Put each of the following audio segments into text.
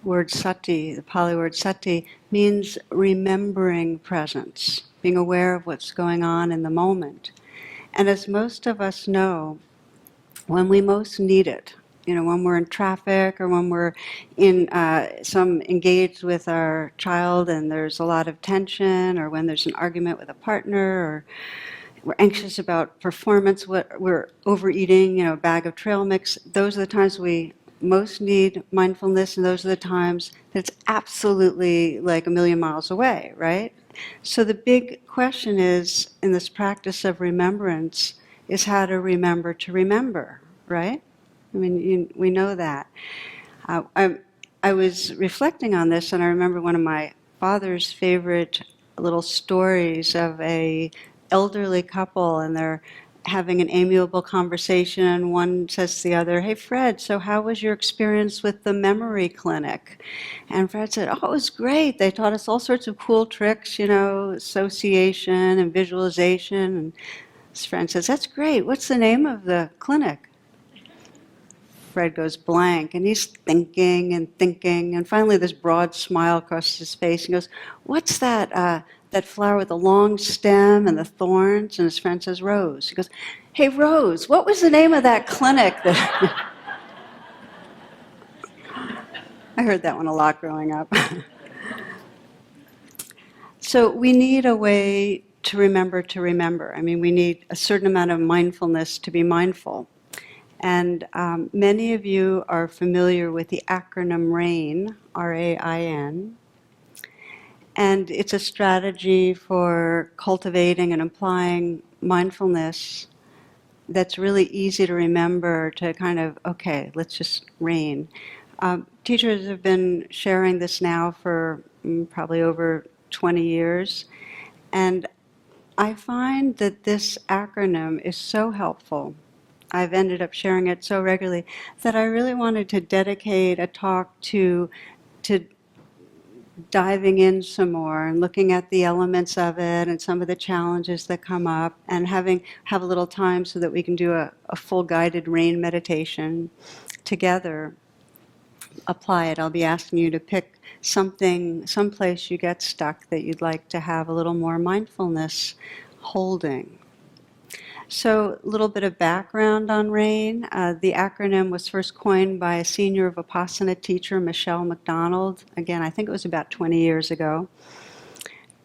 word sati, the Pali word sati, means remembering presence, being aware of what's going on in the moment. And as most of us know, when we most need it, when we're in traffic or when we're in engaged with our child and there's a lot of tension, or when there's an argument with a partner, or we're anxious about performance, we're overeating, a bag of trail mix, those are the times we most need mindfulness, and those are the times that it's absolutely like a million miles away, right? So the big question is, in this practice of remembrance, is how to remember, right? I mean, we know that. I was reflecting on this, and I remember one of my father's favorite little stories of a elderly couple, and they're having an amiable conversation, and one says to the other, "Hey, Fred, so how was your experience with the memory clinic?" And Fred said, "Oh, it was great. They taught us all sorts of cool tricks, association and visualization." And his friend says, "That's great. What's the name of the clinic?" Fred goes blank, and he's thinking, and finally this broad smile crosses his face. He goes, "What's that flower with the long stem and the thorns?" And his friend says, "Rose." He goes, "Hey, Rose, what was the name of that clinic that..." I heard that one a lot growing up. So we need a way to remember. I mean, we need a certain amount of mindfulness to be mindful. And many of you are familiar with the acronym RAIN, R-A-I-N. And it's a strategy for cultivating and applying mindfulness that's really easy to remember, to kind of, okay, let's just RAIN. Teachers have been sharing this now for probably over 20 years. And I find that this acronym is so helpful. I've ended up sharing it so regularly that I really wanted to dedicate a talk to diving in some more and looking at the elements of it and some of the challenges that come up, and have a little time so that we can do a full guided RAIN meditation together. Apply it. I'll be asking you to pick someplace you get stuck that you'd like to have a little more mindfulness holding. So a little bit of background on RAIN. The acronym was first coined by a senior Vipassana teacher, Michelle McDonald. Again, I think it was about 20 years ago.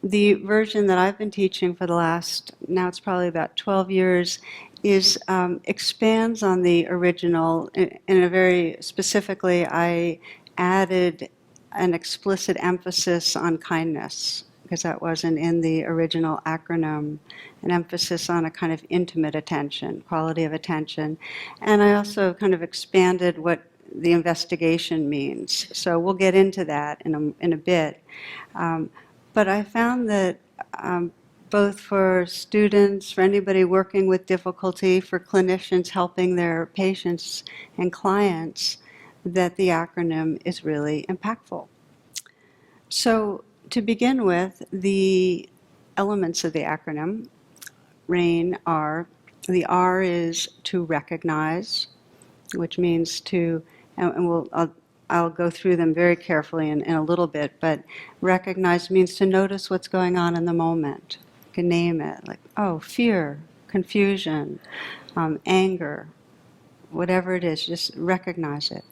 The version that I've been teaching for the last, now it's probably about 12 years, expands on the original in a very specifically. I added an explicit emphasis on kindness, because that wasn't in the original acronym, an emphasis on a kind of intimate attention, quality of attention. And I also kind of expanded what the investigation means. So we'll get into that in a bit. But I found that both for students, for anybody working with difficulty, for clinicians helping their patients and clients, that the acronym is really impactful. So to begin with, the elements of the acronym RAIN are, the R is to recognize, which means to, and I'll go through them very carefully in a little bit, but recognize means to notice what's going on in the moment. You can name it, like, oh, fear, confusion, anger, whatever it is, just recognize it.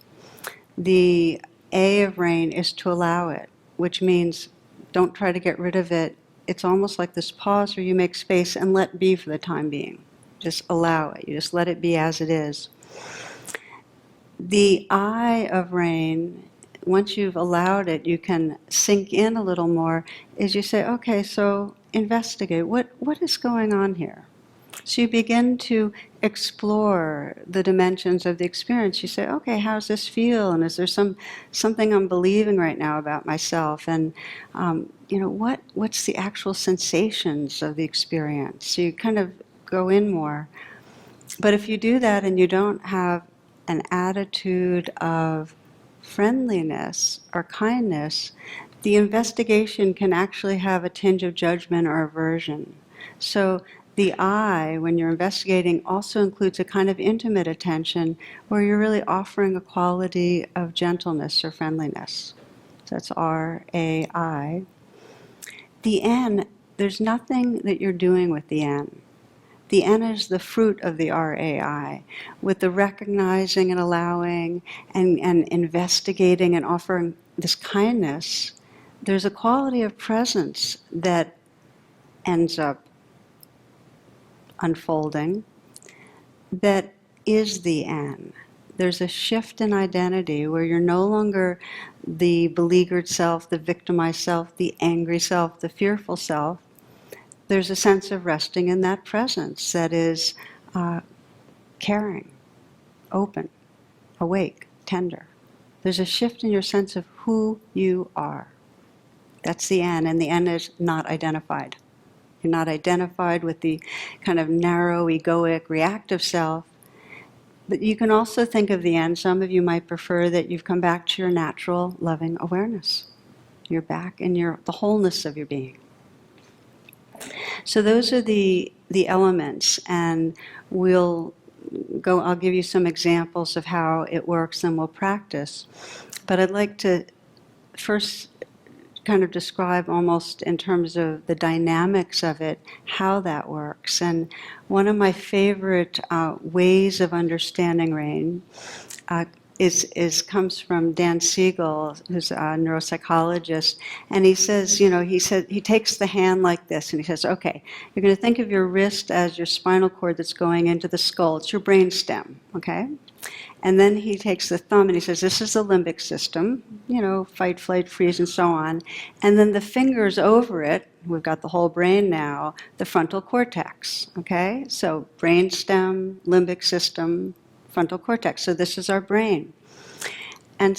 The A of RAIN is to allow it, which means don't try to get rid of it. It's almost like this pause where you make space and let be for the time being. Just allow it. You just let it be as it is. The I of RAIN, once you've allowed it, you can sink in a little more, is you say, okay, so investigate. What is going on here? So you begin to explore the dimensions of the experience. You say, okay, how does this feel? And is there something I'm believing right now about myself? And what's the actual sensations of the experience? So you kind of go in more. But if you do that and you don't have an attitude of friendliness or kindness, the investigation can actually have a tinge of judgment or aversion. So the I, when you're investigating, also includes a kind of intimate attention where you're really offering a quality of gentleness or friendliness. That's R-A-I. The N, there's nothing that you're doing with the N. The N is the fruit of the R-A-I, with the recognizing and allowing and investigating and offering this kindness. There's a quality of presence that ends up unfolding that is the N. There's a shift in identity where you're no longer the beleaguered self, the victimized self, the angry self, the fearful self. There's a sense of resting in that presence that is caring, open, awake, tender. There's a shift in your sense of who you are. That's the N, and the N is not identified. You're not identified with the kind of narrow, egoic, reactive self. But you can also think of the N, some of you might prefer that you've come back to your natural, loving awareness. You're back in the wholeness of your being. So those are the elements, and I'll give you some examples of how it works and we'll practice. But I'd like to first kind of describe almost in terms of the dynamics of it, how that works. And one of my favorite ways of understanding rain comes from Dan Siegel, who's a neuropsychologist, and he says, he takes the hand like this, and he says, okay, you're going to think of your wrist as your spinal cord that's going into the skull. It's your brain stem, okay? And then he takes the thumb and he says, this is the limbic system, fight, flight, freeze, and so on. And then the fingers over it, we've got the whole brain now, the frontal cortex, okay? So brain stem, limbic system, frontal cortex. So this is our brain. And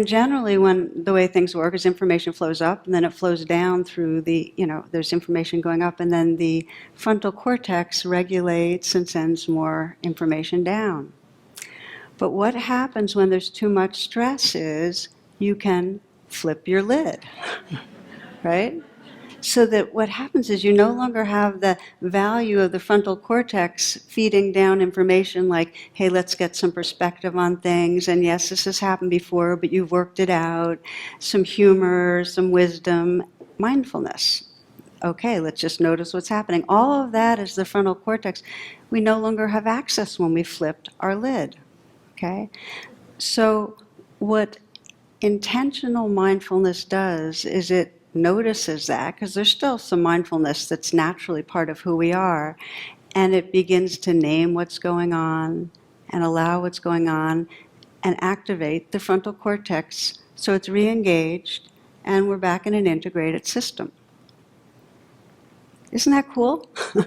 generally the way things work is information flows up and then it flows down through there's information going up, and then the frontal cortex regulates and sends more information down. But what happens when there's too much stress is you can flip your lid, right? So that what happens is you no longer have the value of the frontal cortex feeding down information like, hey, let's get some perspective on things, and yes, this has happened before, but you've worked it out, some humor, some wisdom, mindfulness. Okay, let's just notice what's happening. All of that is the frontal cortex. We no longer have access when we flipped our lid. Okay? So what intentional mindfulness does is it notices that, because there's still some mindfulness that's naturally part of who we are, and it begins to name what's going on and allow what's going on and activate the frontal cortex so it's re-engaged and we're back in an integrated system. Isn't that cool? So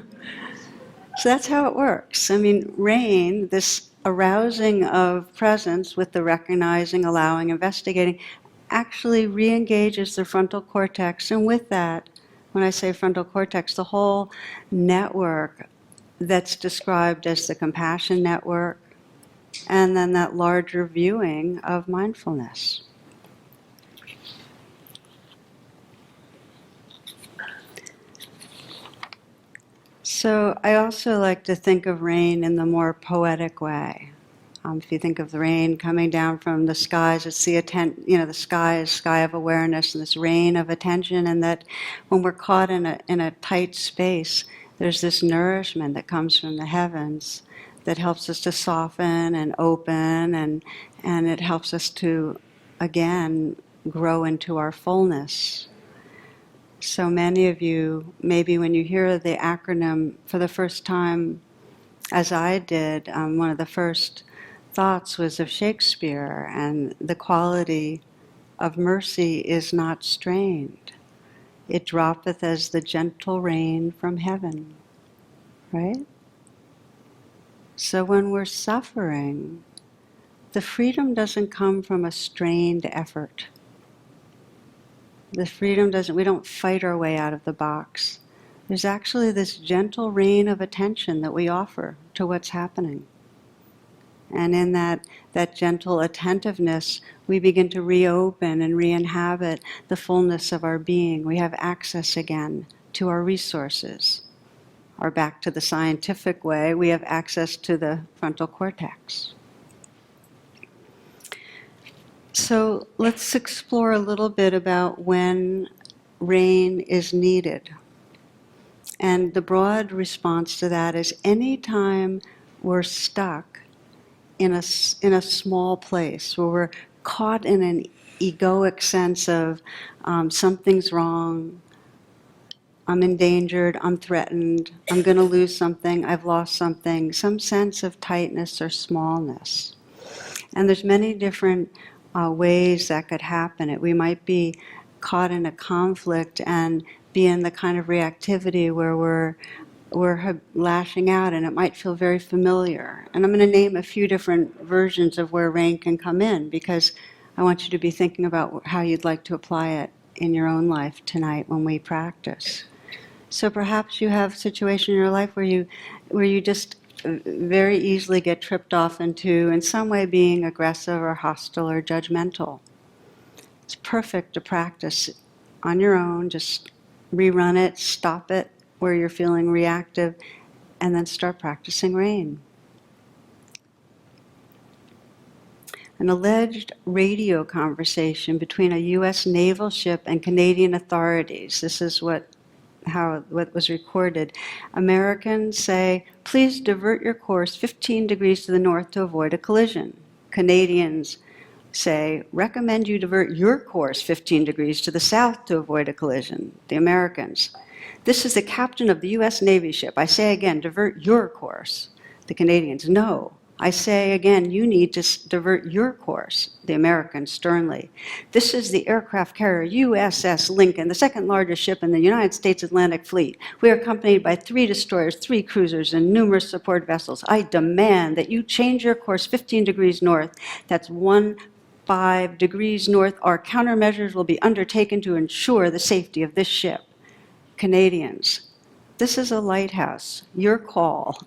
that's how it works. I mean, rain, this arousing of presence with the recognizing, allowing, investigating, actually re-engages the frontal cortex. And with that, when I say frontal cortex, the whole network that's described as the compassion network, and then that larger viewing of mindfulness. So I also like to think of rain in the more poetic way. If you think of the rain coming down from the skies, it's the sky is sky of awareness, and this rain of attention, and that when we're caught in a tight space, there's this nourishment that comes from the heavens that helps us to soften and open, and it helps us to, again, grow into our fullness. So many of you, maybe when you hear the acronym for the first time, as I did, one of the first thoughts was of Shakespeare, and the quality of mercy is not strained. It droppeth as the gentle rain from heaven, right? So when we're suffering, the freedom doesn't come from a strained effort. The freedom we don't fight our way out of the box. There's actually this gentle rain of attention that we offer to what's happening. And in that gentle attentiveness, we begin to reopen and re-inhabit the fullness of our being. We have access again to our resources. Or back to the scientific way, we have access to the frontal cortex. So let's explore a little bit about when rain is needed. And the broad response to that is anytime we're stuck in a small place where we're caught in an egoic sense of something's wrong, I'm endangered, I'm threatened, I'm going to lose something, I've lost something, some sense of tightness or smallness. And there's many different ways that could happen. We might be caught in a conflict and be in the kind of reactivity where we're lashing out, and it might feel very familiar. And I'm going to name a few different versions of where rain can come in, because I want you to be thinking about how you'd like to apply it in your own life tonight when we practice. So perhaps you have a situation in your life where you just very easily get tripped off into, in some way, being aggressive or hostile or judgmental. It's perfect to practice on your own. Just rerun it, stop it where you're feeling reactive, and then start practicing rain. An alleged radio conversation between a U.S. naval ship and Canadian authorities. This is what was recorded. Americans say, please divert your course 15 degrees to the north to avoid a collision. Canadians say, recommend you divert your course 15 degrees to the south to avoid a collision. The Americans, this is the captain of the U.S. Navy ship. I say again, divert your course. The Canadians, no. I say again, you need to divert your course. The Americans sternly. This is the aircraft carrier USS Lincoln, the second largest ship in the United States Atlantic Fleet. We are accompanied by 3 destroyers, 3 cruisers, and numerous support vessels. I demand that you change your course 15 degrees north. That's 15 degrees north. Our countermeasures will be undertaken to ensure the safety of this ship. Canadians, this is a lighthouse. Your call.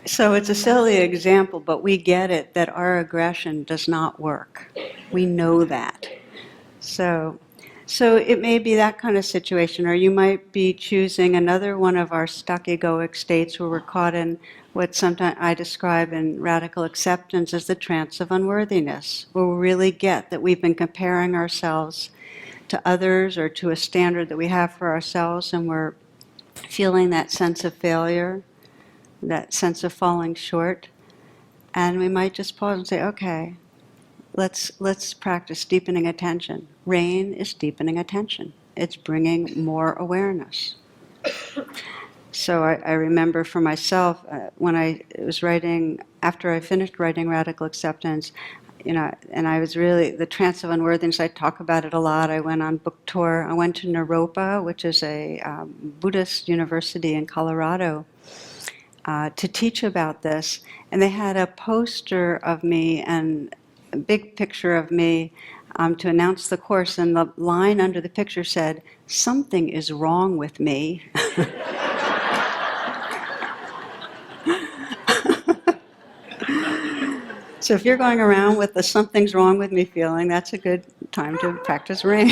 So it's a silly example, but we get it that our aggression does not work. We know that. So it may be that kind of situation, or you might be choosing another one of our stuck egoic states where we're caught in what sometimes I describe in radical acceptance as the trance of unworthiness, where we really get that we've been comparing ourselves to others or to a standard that we have for ourselves, and we're feeling that sense of failure, that sense of falling short. And we might just pause and say, okay, let's practice deepening attention. Rain is deepening attention. It's bringing more awareness. So I remember for myself, when I was writing, after I finished writing Radical Acceptance, and I was really, the trance of unworthiness, I talk about it a lot. I went on book tour. I went to Naropa, which is a Buddhist university in Colorado, to teach about this. And they had a poster of me and a big picture of me to announce the course. And the line under the picture said, "Something is wrong with me." So if you're going around with the "something's wrong with me" feeling, that's a good time to practice rain.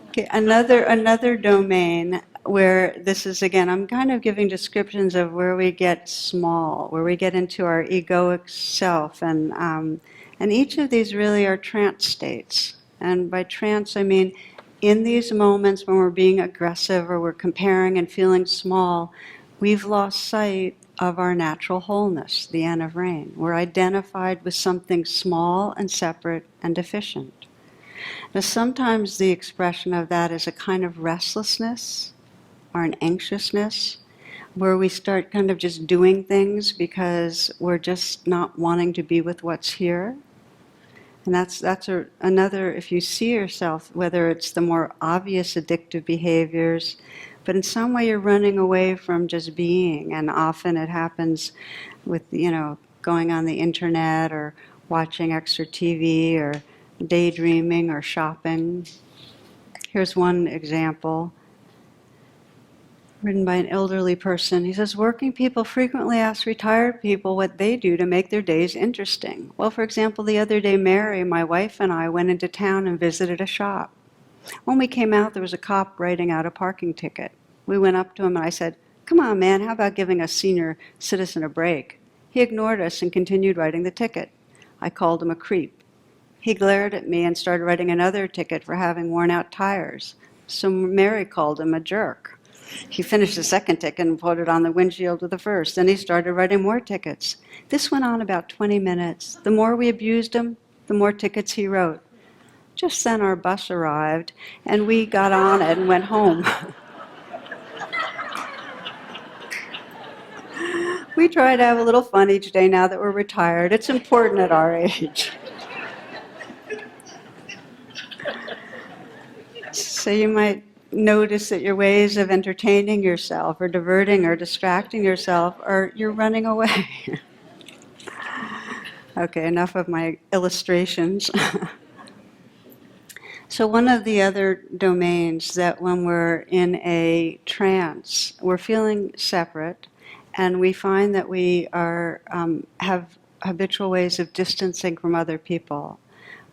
Okay, another domain where this is, again, I'm kind of giving descriptions of where we get small, where we get into our egoic self, and each of these really are trance states. And by trance, I mean in these moments when we're being aggressive or we're comparing and feeling small, we've lost sight of our natural wholeness, the N of rain. We're identified with something small and separate and deficient. Now, sometimes the expression of that is a kind of restlessness or an anxiousness, where we start kind of just doing things because we're just not wanting to be with what's here. And that's another, if you see yourself, whether it's the more obvious addictive behaviors, but in some way you're running away from just being, and often it happens with, going on the internet or watching extra TV or daydreaming or shopping. Here's one example. written by an elderly person. He says, working people frequently ask retired people what they do to make their days interesting. Well, for example, the other day, Mary, my wife, and I went into town and visited a shop. When we came out, there was a cop writing out a parking ticket. We went up to him and I said, "Come on, man, how about giving a senior citizen a break?" He ignored us and continued writing the ticket. I called him a creep. He glared at me and started writing another ticket for having worn out tires. So Mary called him a jerk. He finished the second ticket and put it on the windshield of the first. Then he started writing more tickets. This went on about 20 minutes. The more we abused him, the more tickets he wrote. Just then our bus arrived, and we got on it and went home. We try to have a little fun each day now that we're retired. It's important at our age. So you might notice that your ways of entertaining yourself or diverting or distracting yourself are you're running away. Okay, enough of my illustrations. So one of the other domains that when we're in a trance, we're feeling separate, and we find that we are have habitual ways of distancing from other people,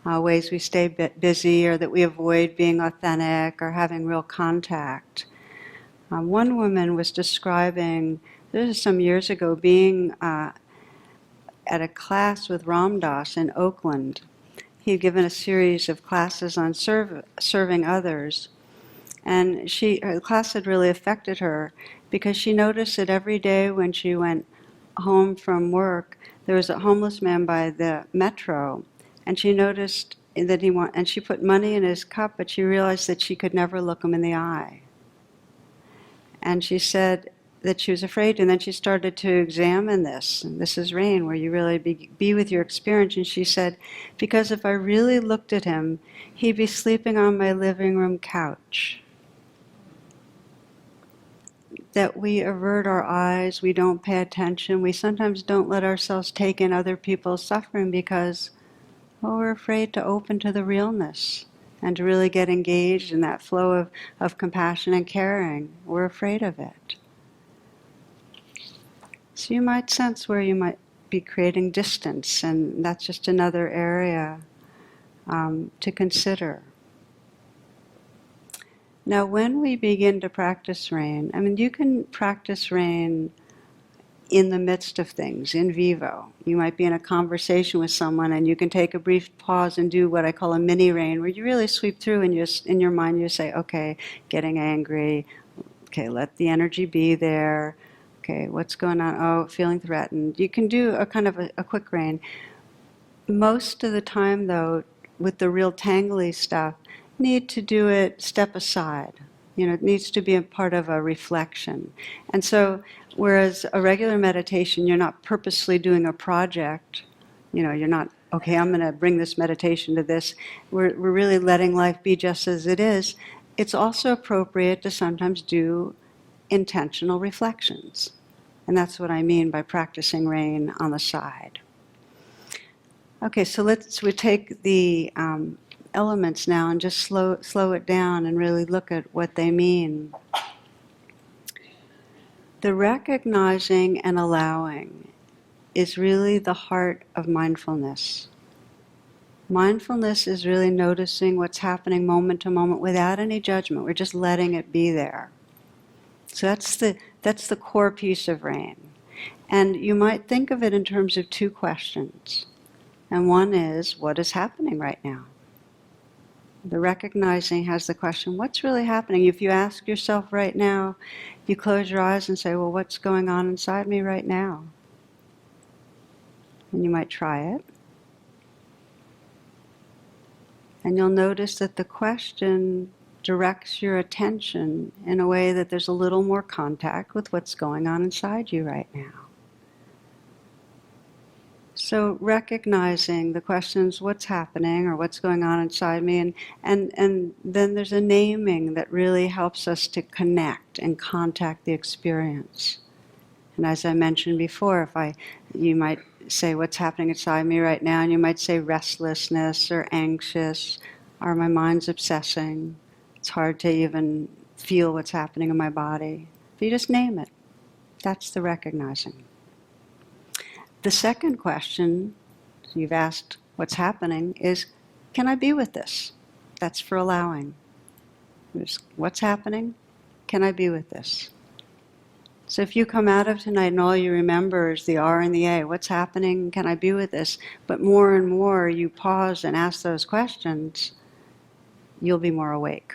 ways we stay busy or that we avoid being authentic or having real contact. One woman was describing, this is some years ago, being at a class with Ram Dass in Oakland. He had given a series of classes on serving others, and the class had really affected her because she noticed that every day when she went home from work, there was a homeless man by the metro, and she noticed that and she put money in his cup, but she realized that she could never look him in the eye. And she said that she was afraid, and then she started to examine this. And this is rain, where you really be with your experience. And she said, because if I really looked at him, he'd be sleeping on my living room couch. That we avert our eyes, we don't pay attention, we sometimes don't let ourselves take in other people's suffering because, well, we're afraid to open to the realness and to really get engaged in that flow of compassion and caring. We're afraid of it. So you might sense where you might be creating distance, and that's just another area to consider. Now, when we begin to practice rain, I mean, you can practice rain in the midst of things, in vivo. You might be in a conversation with someone and you can take a brief pause and do what I call a mini rain, where you really sweep through and in your mind you say, okay, getting angry, okay, let the energy be there, okay, what's going on, oh, feeling threatened. You can do a kind of a quick rain. Most of the time, though, with the real tangly stuff, need to do it step aside. You know, it needs to be a part of a reflection. And so, whereas a regular meditation, you're not purposely doing a project, you know, you're not, okay, I'm going to bring this meditation to this. We're really letting life be just as it is. It's also appropriate to sometimes do intentional reflections. And that's what I mean by practicing rain on the side. Okay, so we take the elements now and just slow it down and really look at what they mean. The recognizing and allowing is really the heart of mindfulness. Mindfulness is really noticing what's happening moment to moment without any judgment. We're just letting it be there. So that's the core piece of rain. And you might think of it in terms of two questions. And one is, what is happening right now? The recognizing has the question, what's really happening? If you ask yourself right now, you close your eyes and say, well, what's going on inside me right now? And you might try it. And you'll notice that the question directs your attention in a way that there's a little more contact with what's going on inside you right now. So recognizing the questions, what's happening or what's going on inside me, and then there's a naming that really helps us to connect and contact the experience. And as I mentioned before, you might say what's happening inside me right now, and you might say restlessness or anxious, or my mind's obsessing. It's hard to even feel what's happening in my body. You just name it. That's the recognizing. The second question, so you've asked what's happening, is, can I be with this? That's for allowing. What's happening? Can I be with this? So if you come out of tonight and all you remember is the R and the A, what's happening? Can I be with this? But more and more you pause and ask those questions, you'll be more awake.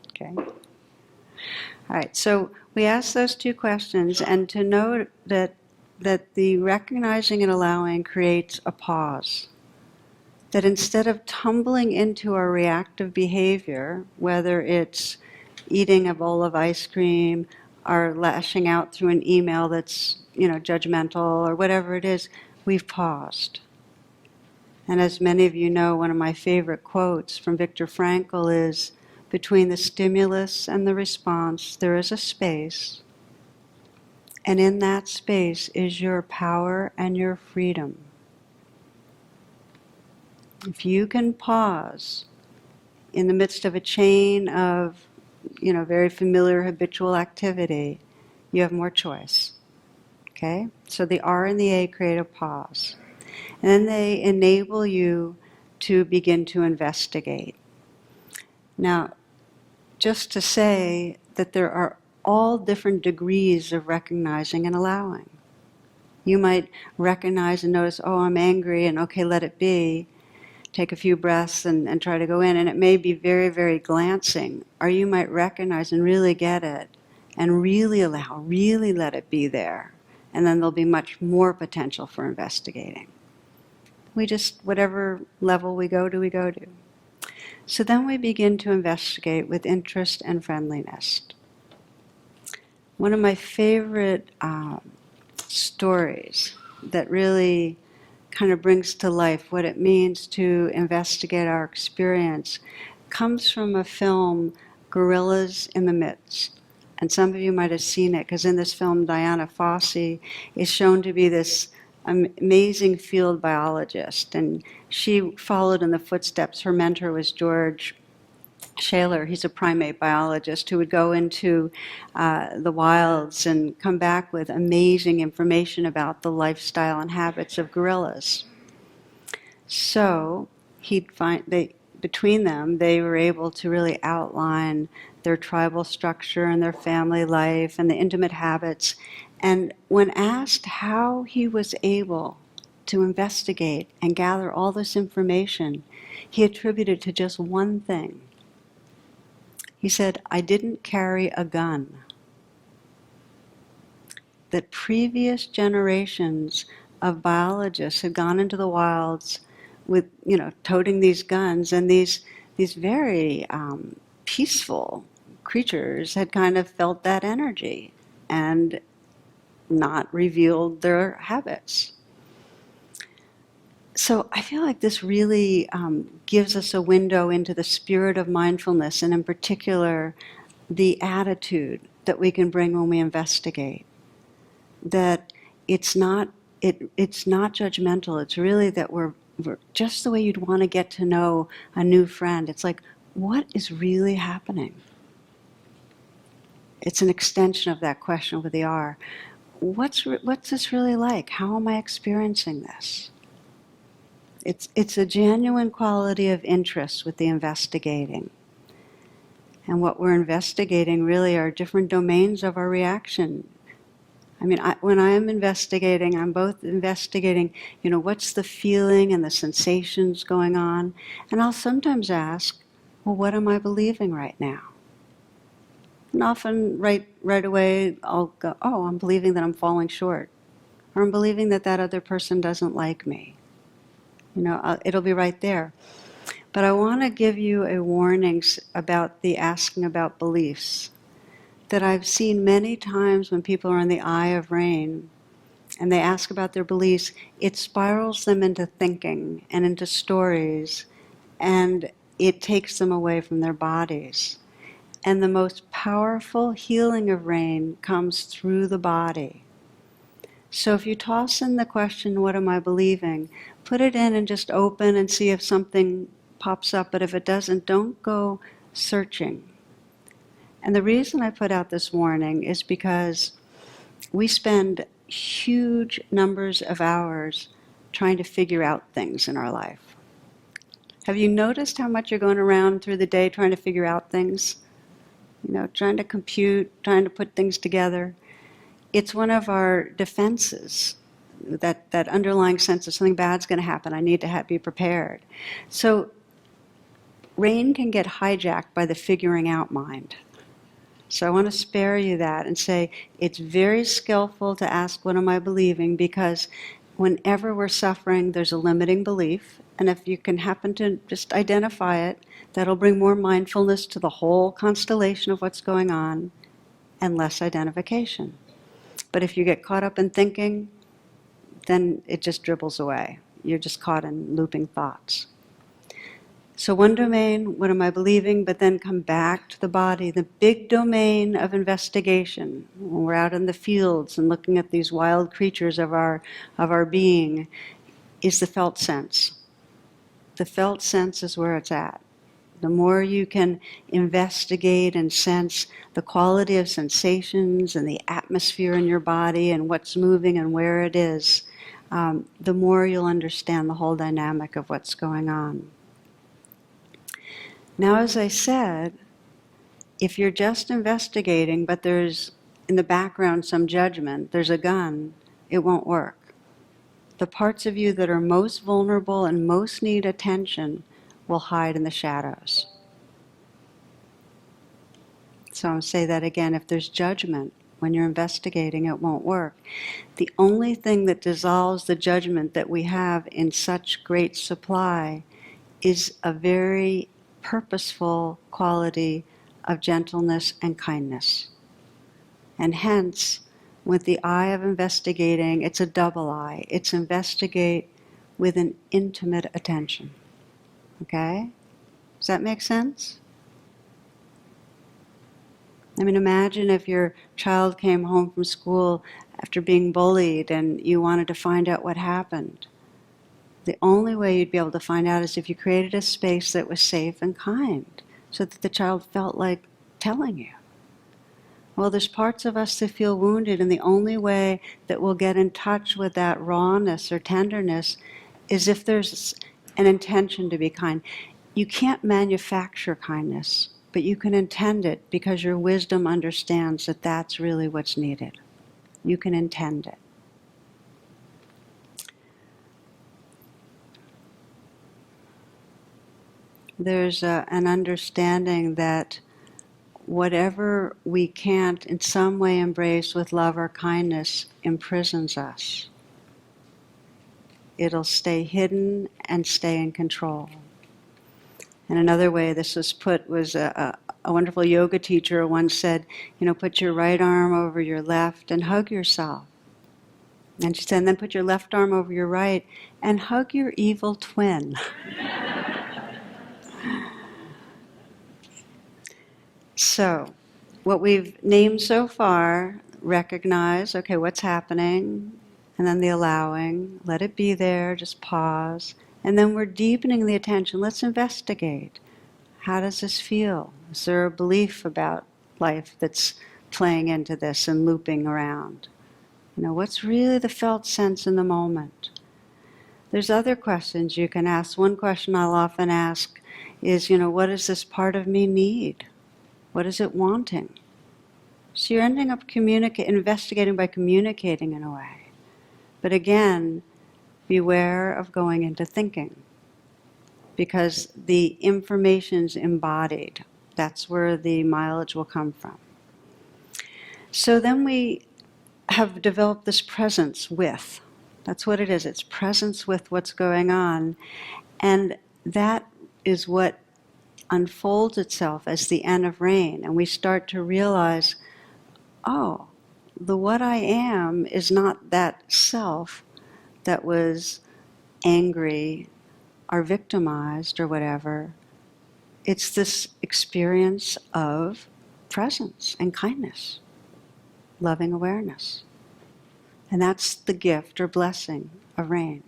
Okay? All right, so we ask those two questions, and to note that the recognizing and allowing creates a pause. That instead of tumbling into our reactive behavior, whether it's eating a bowl of ice cream, or lashing out through an email that's, judgmental, or whatever it is, we've paused. And as many of you know, one of my favorite quotes from Viktor Frankl is, between the stimulus and the response, there is a space, and in that space is your power and your freedom. If you can pause in the midst of a chain of, very familiar habitual activity, you have more choice. Okay? So the R and the A create a pause. And then they enable you to begin to investigate. Now, just to say that there are all different degrees of recognizing and allowing. You might recognize and notice, oh, I'm angry, and okay, let it be. Take a few breaths and try to go in, and it may be very, very glancing. Or you might recognize and really get it, and really allow, really let it be there. And then there'll be much more potential for investigating. We just, whatever level we go to. So then we begin to investigate with interest and friendliness. One of my favorite stories that really kind of brings to life what it means to investigate our experience comes from a film, Gorillas in the Midst. And some of you might have seen it, because in this film, Diana Fossey is shown to be this amazing field biologist. And she followed in the footsteps. Her mentor was George Shaler. He's a primate biologist who would go into the wilds and come back with amazing information about the lifestyle and habits of gorillas. So between them, they were able to really outline their tribal structure and their family life and the intimate habits. And when asked how he was able to investigate and gather all this information, he attributed to just one thing. He said, I didn't carry a gun. That previous generations of biologists had gone into the wilds with, toting these guns, and these very peaceful creatures had kind of felt that energy and not revealed their habits. So I feel like this really gives us a window into the spirit of mindfulness, and in particular, the attitude that we can bring when we investigate. That it's not judgmental. It's really that we're just the way you'd want to get to know a new friend. It's like, what is really happening? It's an extension of that question with the R. What's this really like? How am I experiencing this? It's a genuine quality of interest with the investigating. And what we're investigating really are different domains of our reaction. I mean, when I am investigating, I'm both investigating, what's the feeling and the sensations going on? And I'll sometimes ask, well, what am I believing right now? And often right away, I'll go, oh, I'm believing that I'm falling short. Or I'm believing that other person doesn't like me. It'll be right there. But I want to give you a warning about the asking about beliefs that I've seen many times when people are in the eye of rain and they ask about their beliefs. It spirals them into thinking and into stories, and it takes them away from their bodies. And the most powerful healing of rain comes through the body. So if you toss in the question, what am I believing? Put it in and just open and see if something pops up. But if it doesn't, don't go searching. And the reason I put out this warning is because we spend huge numbers of hours trying to figure out things in our life. Have you noticed how much you're going around through the day trying to figure out things? You know, trying to compute, trying to put things together. It's one of our defenses, that underlying sense of something bad's going to happen. I need to be prepared. So rain can get hijacked by the figuring out mind. So I want to spare you that and say it's very skillful to ask, what am I believing? Because whenever we're suffering, there's a limiting belief. And if you can happen to just identify it, that'll bring more mindfulness to the whole constellation of what's going on and less identification. But if you get caught up in thinking, then it just dribbles away. You're just caught in looping thoughts. So one domain, what am I believing? But then come back to the body, the big domain of investigation. When we're out in the fields and looking at these wild creatures of our being, is the felt sense. The felt sense is where it's at. The more you can investigate and sense the quality of sensations and the atmosphere in your body and what's moving and where it is, the more you'll understand the whole dynamic of what's going on. Now, as I said, if you're just investigating, but there's in the background some judgment, there's a gun, it won't work. The parts of you that are most vulnerable and most need attention will hide in the shadows. So I'll say that again, if there's judgment when you're investigating, it won't work. The only thing that dissolves the judgment that we have in such great supply is a very purposeful quality of gentleness and kindness. And hence, with the eye of investigating, it's a double eye. It's investigate with an intimate attention. Okay? Does that make sense? I mean, imagine if your child came home from school after being bullied and you wanted to find out what happened. The only way you'd be able to find out is if you created a space that was safe and kind, so that the child felt like telling you. Well, there's parts of us that feel wounded, and the only way that we'll get in touch with that rawness or tenderness is if there's an intention to be kind. You can't manufacture kindness, but you can intend it because your wisdom understands that that's really what's needed. You can intend it. There's an understanding that whatever we can't in some way embrace with love or kindness imprisons us. It'll stay hidden and stay in control. And another way this was put was a wonderful yoga teacher once said, put your right arm over your left and hug yourself. And she said, and then put your left arm over your right and hug your evil twin. So, what we've named so far, recognize, okay, what's happening, and then the allowing, let it be there, just pause, and then we're deepening the attention. Let's investigate. How does this feel? Is there a belief about life that's playing into this and looping around? What's really the felt sense in the moment? There's other questions you can ask. One question I'll often ask is, what does this part of me need? What is it wanting? So you're ending up investigating by communicating in a way. But again, beware of going into thinking, because the information's embodied. That's where the mileage will come from. So then we have developed this presence with. That's what it is. It's presence with what's going on. And that is what unfolds itself as the N of rain, and we start to realize, oh, the what I am is not that self that was angry or victimized or whatever. It's this experience of presence and kindness, loving awareness. And that's the gift or blessing of rain.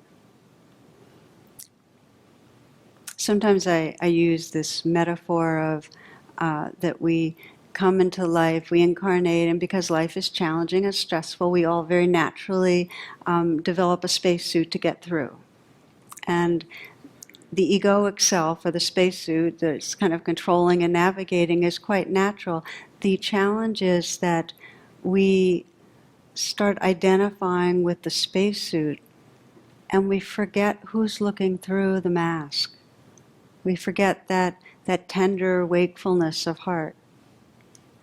Sometimes I use this metaphor of that we come into life, we incarnate, and because life is challenging and stressful, we all very naturally develop a spacesuit to get through. And the egoic self, or the spacesuit that's kind of controlling and navigating, is quite natural. The challenge is that we start identifying with the spacesuit and we forget who's looking through the mask. We forget that tender wakefulness of heart.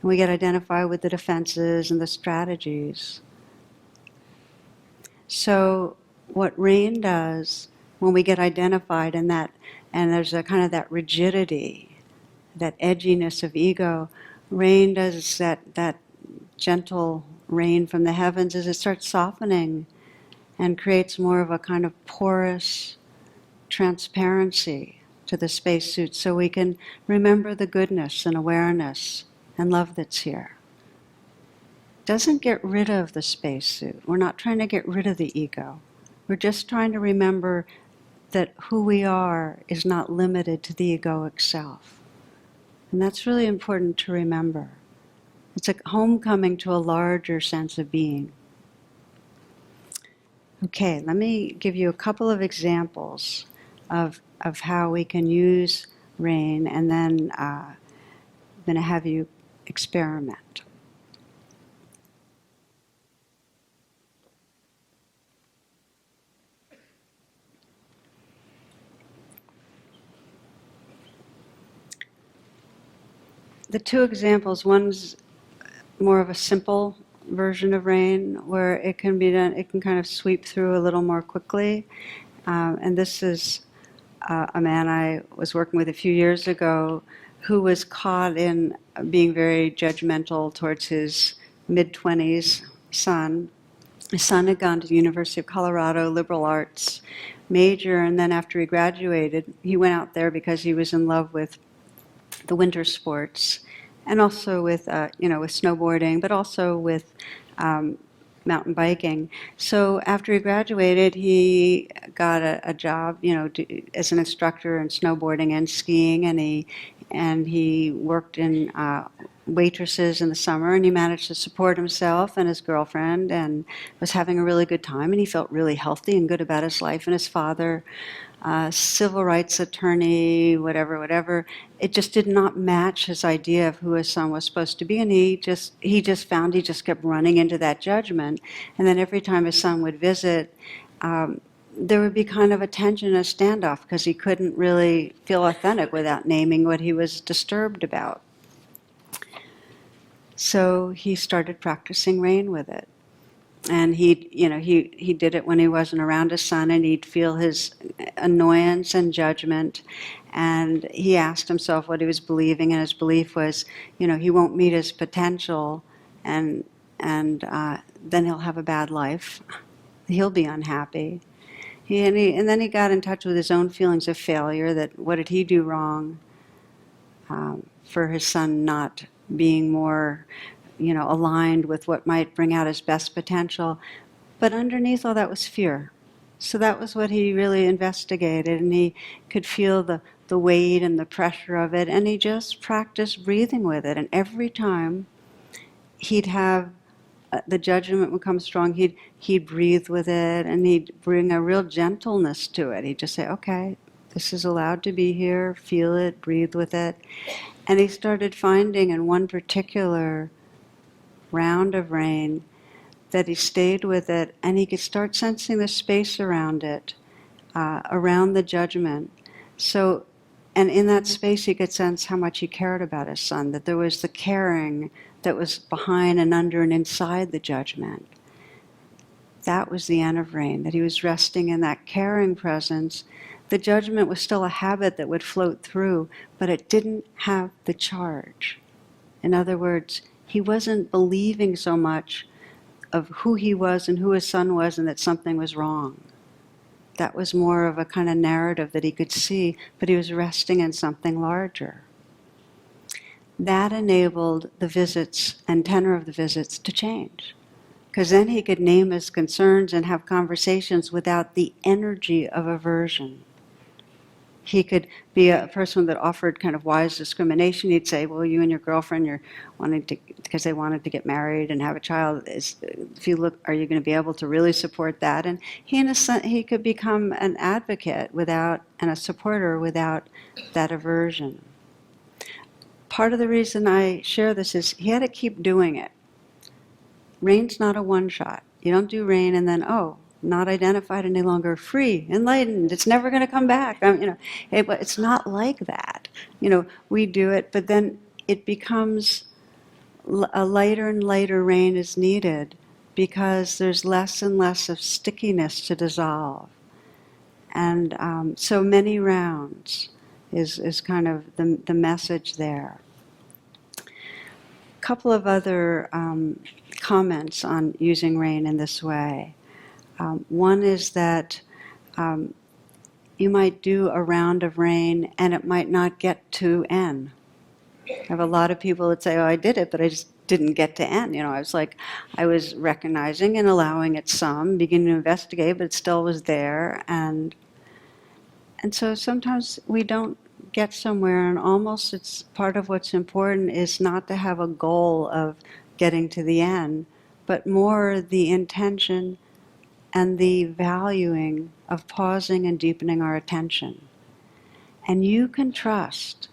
And we get identified with the defenses and the strategies. So what rain does when we get identified in that, and there's a kind of that rigidity, that edginess of ego, rain does that gentle rain from the heavens, is it starts softening and creates more of a kind of porous transparency to the spacesuit, so we can remember the goodness and awareness and love that's here. Doesn't get rid of the spacesuit. We're not trying to get rid of the ego. We're just trying to remember that who we are is not limited to the egoic self. And that's really important to remember. It's a homecoming to a larger sense of being. Okay, let me give you a couple of examples of how we can use rain, and then I'm going to have you experiment. The two examples, one's more of a simple version of rain where it can be done, it can kind of sweep through a little more quickly. And this is a man I was working with a few years ago who was caught in being very judgmental towards his mid-20s son. His son had gone to the University of Colorado, liberal arts major, and then after he graduated, he went out there because he was in love with the winter sports, and also with with snowboarding, but also with mountain biking. So after he graduated, he got a job, as an instructor in snowboarding and skiing, and he worked in waitresses in the summer, and he managed to support himself and his girlfriend, and was having a really good time, and he felt really healthy and good about his life. And his father, civil rights attorney, whatever. It just did not match his idea of who his son was supposed to be, and he just kept running into that judgment. And then every time his son would visit, there would be kind of a tension, a standoff, because he couldn't really feel authentic without naming what he was disturbed about. So he started practicing rain with it. And he did it when he wasn't around his son, and he'd feel his annoyance and judgment. And he asked himself what he was believing, and his belief was, he won't meet his potential, and then he'll have a bad life. He'll be unhappy. And then he got in touch with his own feelings of failure. That what did he do wrong for his son not being more aligned with what might bring out his best potential. But underneath all that was fear. So that was what he really investigated, and he could feel the weight and the pressure of it, and he just practiced breathing with it. And every time he'd have the judgment would come strong, he'd breathe with it, and he'd bring a real gentleness to it. He'd just say, okay, this is allowed to be here, feel it, breathe with it. And he started finding in one particular round of rain that he stayed with it, and he could start sensing the space around it, around the judgment. So, and in that space he could sense how much he cared about his son, that there was the caring that was behind and under and inside the judgment. That was the end of rain, that he was resting in that caring presence. The judgment was still a habit that would float through, but it didn't have the charge. In other words, he wasn't believing so much of who he was and who his son was, and that something was wrong. That was more of a kind of narrative that he could see, but he was resting in something larger. That enabled the visits and tenor of the visits to change, because then he could name his concerns and have conversations without the energy of aversion. he could be a person that offered kind of wise discrimination. He'd say, well, you and your girlfriend, you're wanting to, because they wanted to get married and have a child, if you look, are you going to be able to really support that? And he could become an advocate without, and a supporter without that aversion. Part of the reason I share this is he had to keep doing it. Rain's not a one-shot. You don't do rain and then, oh, not identified any longer, free, enlightened, it's never going to come back. It's not like that. We do it, but then it becomes a lighter and lighter rain is needed because there's less and less of stickiness to dissolve. And so many rounds is kind of the message there. A couple of other comments on using rain in this way. One is that you might do a round of rain and it might not get to N. I have a lot of people that say, oh, I did it, but I just didn't get to N. I was recognizing and allowing it some, beginning to investigate, but it still was there. And so sometimes we don't get somewhere, and almost it's part of what's important is not to have a goal of getting to the end, but more the intention and the valuing of pausing and deepening our attention. And you can trust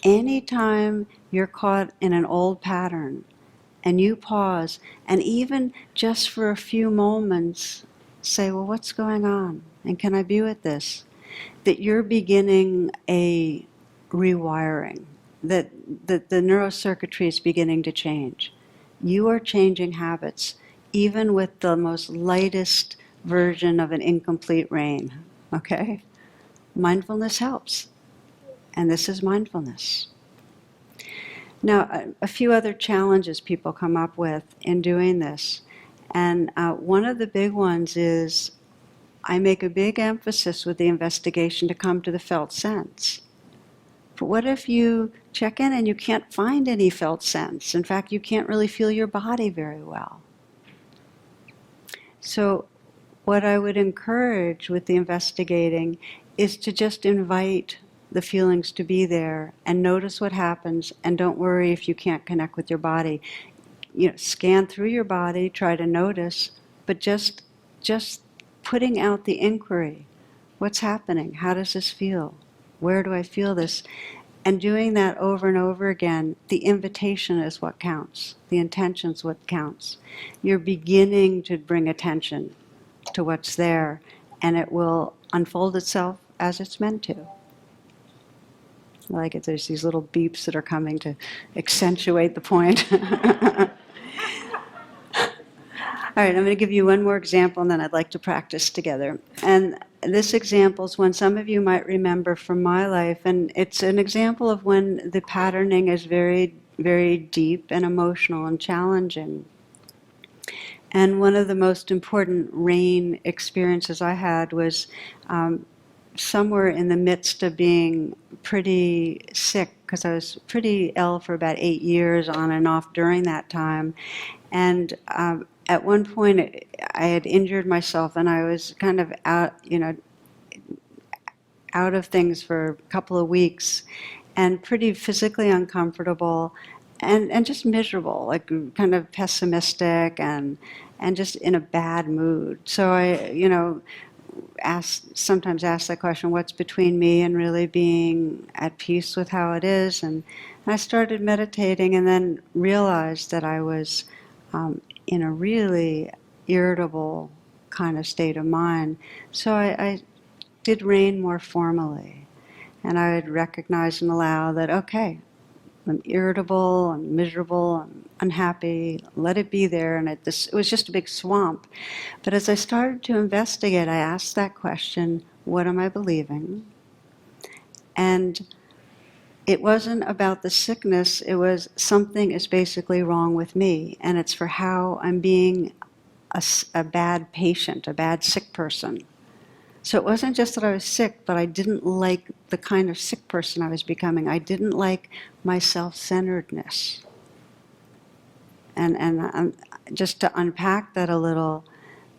anytime you're caught in an old pattern and you pause and even just for a few moments say, well, what's going on? And can I be with this? That you're beginning a rewiring, that the neurocircuitry is beginning to change. You are changing habits, even with the most lightest version of an incomplete rain, okay? Mindfulness helps, and this is mindfulness. Now, a few other challenges people come up with in doing this, and one of the big ones is I make a big emphasis with the investigation to come to the felt sense. But what if you check in and you can't find any felt sense? In fact, you can't really feel your body very well. So what I would encourage with the investigating is to just invite the feelings to be there and notice what happens, and don't worry if you can't connect with your body. Scan through your body, try to notice, but just putting out the inquiry. What's happening? How does this feel? Where do I feel this? And doing that over and over again, the invitation is what counts. The intention is what counts. You're beginning to bring attention to what's there, and it will unfold itself as it's meant to. Like there's these little beeps that are coming to accentuate the point. All right, I'm going to give you one more example, and then I'd like to practice together. And this example is one some of you might remember from my life, and it's an example of when the patterning is very, very deep and emotional and challenging. And one of the most important rain experiences I had was somewhere in the midst of being pretty sick, because I was pretty ill for about 8 years on and off during that time. And at one point, I had injured myself, and I was kind of out of things for a couple of weeks, and pretty physically uncomfortable, and just miserable, like kind of pessimistic, and just in a bad mood. So I, sometimes ask that question, what's between me and really being at peace with how it is? And I started meditating, and then realized that I was in a really irritable kind of state of mind. So I did rain more formally. And I would recognize and allow that, okay, I'm irritable, I'm miserable, I'm unhappy, let it be there. And it was just a big swamp. But as I started to investigate, I asked that question, what am I believing? And it wasn't about the sickness, it was something is basically wrong with me, and it's for how I'm being a bad patient, a bad sick person. So it wasn't just that I was sick, but I didn't like the kind of sick person I was becoming. I didn't like my self-centeredness. And just to unpack that a little,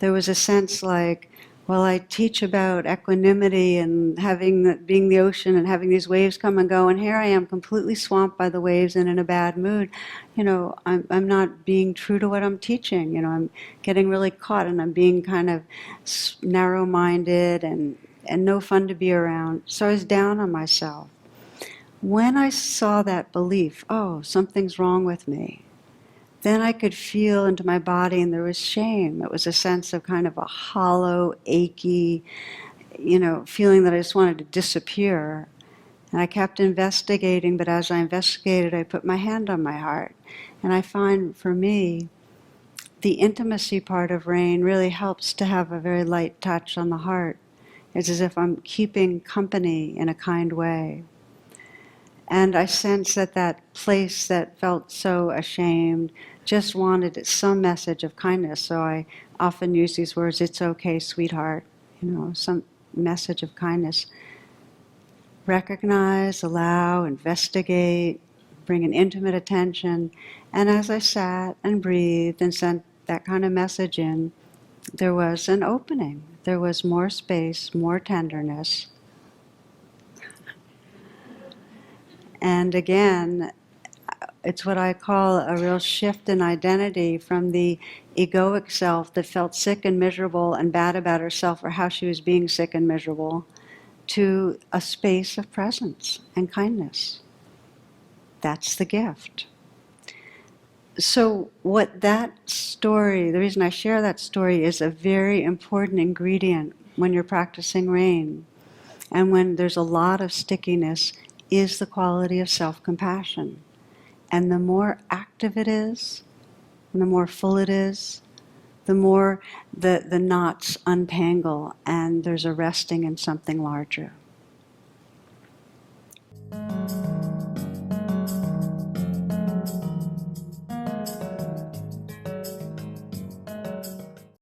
there was a sense like Well, I teach about equanimity and being the ocean and having these waves come and go, and here I am completely swamped by the waves and in a bad mood. I'm not being true to what I'm teaching. I'm getting really caught, and I'm being kind of narrow-minded and no fun to be around. So I was down on myself. When I saw that belief, oh, something's wrong with me, then I could feel into my body, and there was shame. It was a sense of kind of a hollow, achy, feeling that I just wanted to disappear. And I kept investigating, but as I investigated, I put my hand on my heart. And I find for me, the intimacy part of rain really helps to have a very light touch on the heart. It's as if I'm keeping company in a kind way. And I sensed that that place that felt so ashamed just wanted some message of kindness. So I often use these words, "It's okay, sweetheart," some message of kindness. Recognize, allow, investigate, bring an intimate attention. And as I sat and breathed and sent that kind of message in, there was an opening. There was more space, more tenderness. And again, it's what I call a real shift in identity from the egoic self that felt sick and miserable and bad about herself or how she was being sick and miserable, to a space of presence and kindness. That's the gift. So what that story, the reason I share that story, is a very important ingredient when you're practicing rain. And when there's a lot of stickiness, is the quality of self-compassion. And the more active it is, and the more full it is, the more the knots untangle and there's a resting in something larger.